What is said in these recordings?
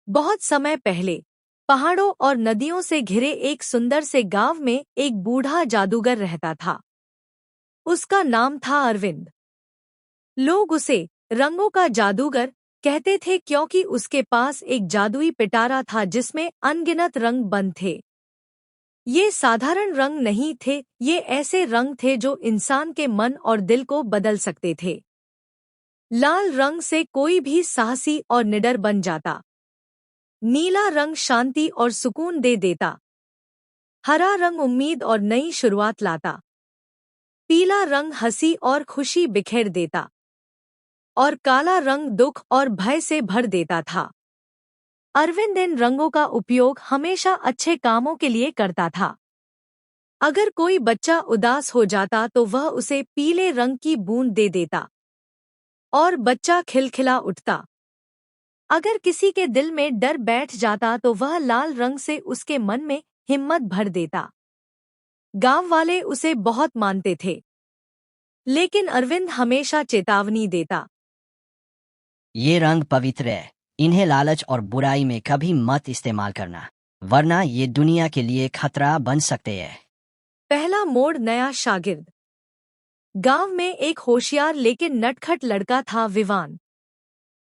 बहुत समय पहले पहाड़ों और नदियों से घिरे एक सुंदर से गांव में एक बूढ़ा जादूगर रहता था। उसका नाम था अरविंद। लोग उसे रंगों का जादूगर कहते थे क्योंकि उसके पास एक जादुई पिटारा था जिसमें अनगिनत रंग बंद थे। ये साधारण रंग नहीं थे, ये ऐसे रंग थे जो इंसान के मन और दिल को बदल सकते थे। लाल रंग से कोई भी साहसी और निडर बन जाता। नीला रंग शांति और सुकून दे देता। हरा रंग उम्मीद और नई शुरुआत लाता। पीला रंग हंसी और खुशी बिखेर देता। और काला रंग दुख और भय से भर देता था। अरविंद इन रंगों का उपयोग हमेशा अच्छे कामों के लिए करता था। अगर कोई बच्चा उदास हो जाता तो वह उसे पीले रंग की बूंद दे देता और बच्चा खिलखिला उठता। अगर किसी के दिल में डर बैठ जाता तो वह लाल रंग से उसके मन में हिम्मत भर देता। गांव वाले उसे बहुत मानते थे, लेकिन अरविंद हमेशा चेतावनी देता। ये रंग पवित्र है, इन्हें लालच और बुराई में कभी मत इस्तेमाल करना, वरना ये दुनिया के लिए खतरा बन सकते हैं। पहला मोड़, नया शागिर्द। गांव में एक होशियार लेकिन नटखट लड़का था, विवान।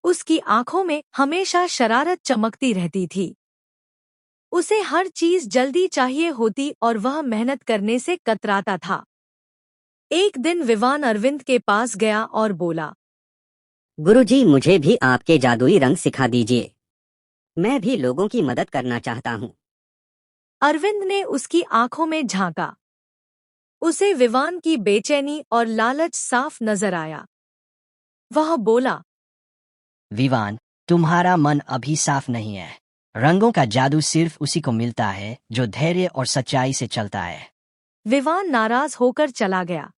उसकी आंखों में हमेशा शरारत चमकती रहती थी। उसे हर चीज जल्दी चाहिए होती और वह मेहनत करने से कतराता था। एक दिन विवान अरविंद के पास गया और बोला, गुरुजी, मुझे भी आपके जादुई रंग सिखा दीजिए। मैं भी लोगों की मदद करना चाहता हूँ। अरविंद ने उसकी आंखों में झांका। उसे विवान की बेचैनी और लालच साफ नजर आया। वह बोला, विवान, तुम्हारा मन अभी साफ नहीं है। रंगों का जादू सिर्फ उसी को मिलता है जो धैर्य और सच्चाई से चलता है। विवान नाराज होकर चला गया,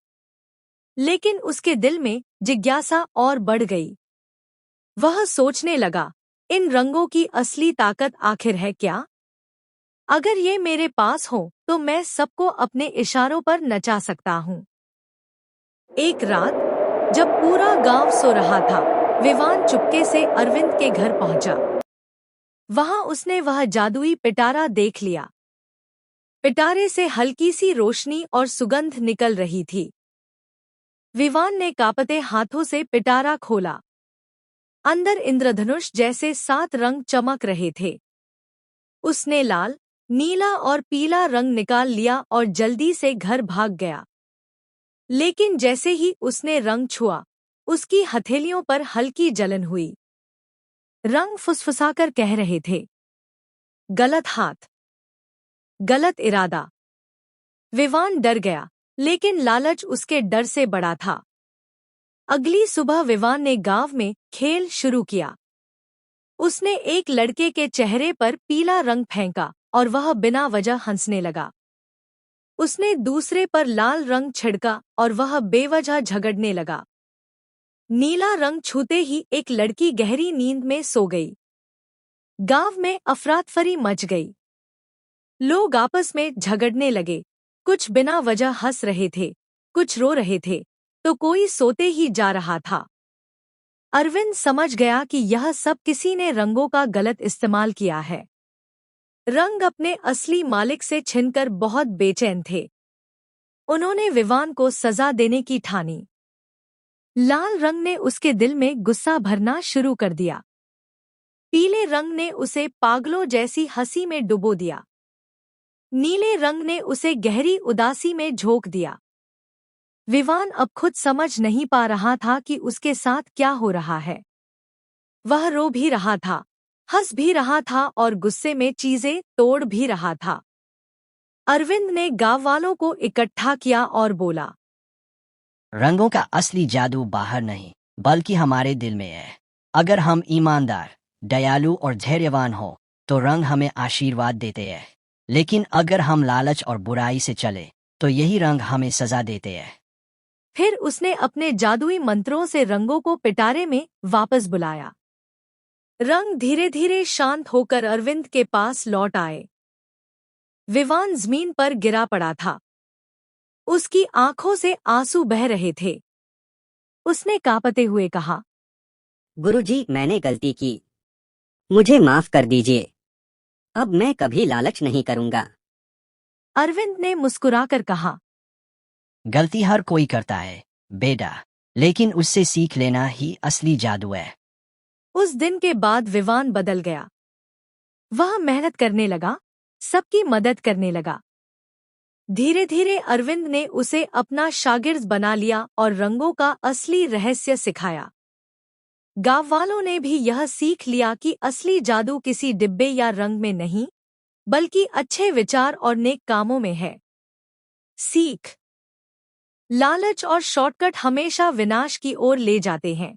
लेकिन उसके दिल में जिज्ञासा और बढ़ गई। वह सोचने लगा, इन रंगों की असली ताकत आखिर है क्या? अगर ये मेरे पास हो तो मैं सबको अपने इशारों पर नचा सकता हूँ। एक रात जब पूरा गांव सो रहा था, विवान चुपके से अरविंद के घर पहुंचा। वहां उसने वह जादुई पिटारा देख लिया। पिटारे से हल्की सी रोशनी और सुगंध निकल रही थी। विवान ने कांपते हाथों से पिटारा खोला। अंदर इंद्रधनुष जैसे 7 रंग चमक रहे थे। उसने लाल, नीला और पीला रंग निकाल लिया और जल्दी से घर भाग गया। लेकिन जैसे ही उसने रंग छुआ, उसकी हथेलियों पर हल्की जलन हुई। रंग फुसफुसाकर कह रहे थे, गलत हाथ, गलत इरादा। विवान डर गया, लेकिन लालच उसके डर से बड़ा था। अगली सुबह विवान ने गांव में खेल शुरू किया। उसने एक लड़के के चेहरे पर पीला रंग फेंका और वह बिना वजह हंसने लगा। उसने दूसरे पर लाल रंग छिड़का और वह बेवजह झगड़ने लगा। नीला रंग छूते ही एक लड़की गहरी नींद में सो गई। गांव में अफरातफरी मच गई। लोग आपस में झगड़ने लगे। कुछ बिना वजह हंस रहे थे, कुछ रो रहे थे, तो कोई सोते ही जा रहा था। अरविंद समझ गया कि यह सब किसी ने रंगों का गलत इस्तेमाल किया है। रंग अपने असली मालिक से छिनकर बहुत बेचैन थे। उन्होंने विवान को सजा देने की ठानी। लाल रंग ने उसके दिल में गुस्सा भरना शुरू कर दिया। पीले रंग ने उसे पागलों जैसी हंसी में डुबो दिया। नीले रंग ने उसे गहरी उदासी में झोंक दिया। विवान अब खुद समझ नहीं पा रहा था कि उसके साथ क्या हो रहा है। वह रो भी रहा था, हंस भी रहा था और गुस्से में चीजें तोड़ भी रहा था। अरविंद ने गांव वालों को इकट्ठा किया और बोला, रंगों का असली जादू बाहर नहीं, बल्कि हमारे दिल में है। अगर हम ईमानदार, दयालु और धैर्यवान हो, तो रंग हमें आशीर्वाद देते हैं। लेकिन अगर हम लालच और बुराई से चले, तो यही रंग हमें सजा देते हैं। फिर उसने अपने जादुई मंत्रों से रंगों को पिटारे में वापस बुलाया। रंग धीरे धीरे शांत होकर अरविंद के पास लौट आए। विवान जमीन पर गिरा पड़ा था। उसकी आंखों से आंसू बह रहे थे। उसने कांपते हुए कहा, गुरुजी, मैंने गलती की। मुझे माफ कर दीजिए। अब मैं कभी लालच नहीं करूंगा। अरविंद ने मुस्कुराकर कहा। गलती हर कोई करता है बेटा, लेकिन उससे सीख लेना ही असली जादू है। उस दिन के बाद विवान बदल गया। वह मेहनत करने लगा, सबकी मदद करने लगा। धीरे धीरे अरविंद ने उसे अपना शागिर्द बना लिया और रंगों का असली रहस्य सिखाया। गांव वालों ने भी यह सीख लिया कि असली जादू किसी डिब्बे या रंग में नहीं, बल्कि अच्छे विचार और नेक कामों में है। सीख: लालच और शॉर्टकट हमेशा विनाश की ओर ले जाते हैं।